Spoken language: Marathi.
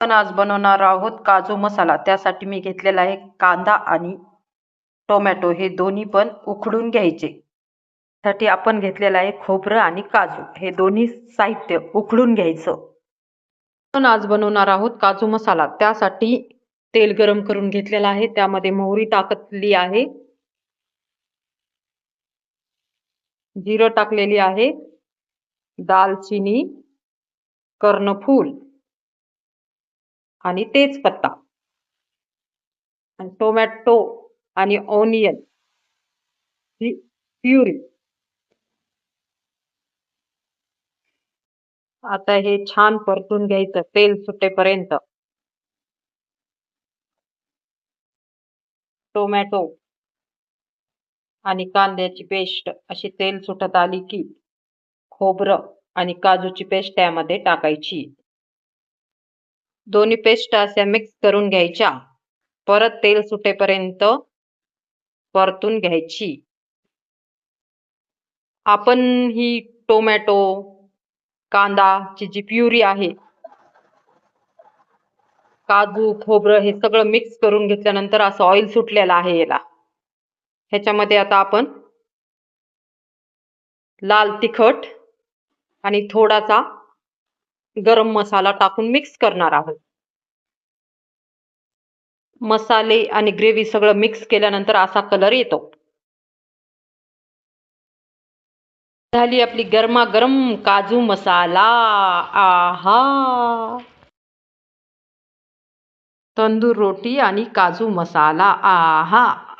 आपण आज बनवणार आहोत काजू मसाला. त्यासाठी मी घेतलेला आहे कांदा आणि टोमॅटो, हे दोन्ही पण उकडून घ्यायचे. त्यासाठी आपण घेतलेला आहे खोबरं आणि काजू, हे दोन्ही साहित्य उकडून घ्यायचं. आपण आज बनवणार आहोत काजू मसाला. त्यासाठी तेल गरम करून घेतलेलं आहे. त्यामध्ये मोहरी टाकली आहे, जिरं टाकलेली आहे, दालचिनी, कर्णफूल आणि तेजपत्ता आणि टोमॅटो आणि ऑनियन प्युरी. आता हे छान परतून घ्यायचं तेल सुटेपर्यंत. टोमॅटो आणि कांद्याची पेस्ट अशी तेल सुटत आली की खोबरं आणि काजूची पेस्ट त्यामध्ये टाकायची. दोन्ही पेस्ट अशा मिक्स करून घ्यायच्या. परत तेल सुटेपर्यंत परतून घ्यायची. आपण ही टोमॅटो, कांदाची जी प्युरी आहे, काजू, खोबरं हे सगळं मिक्स करून घेतल्यानंतर असं ऑइल सुटलेलं आहे याला. ह्याच्यामध्ये आता आपण लाल तिखट आणि थोडासा गरम मसाला टाकून मिक्स करणार आहोत. मसाले आणि ग्रेव्ही सगळं मिक्स केल्यानंतर असा कलर येतो. झाली आपली गरमागरम काजू मसाला. आहा, तंदूर रोटी आणि काजू मसाला. आहा.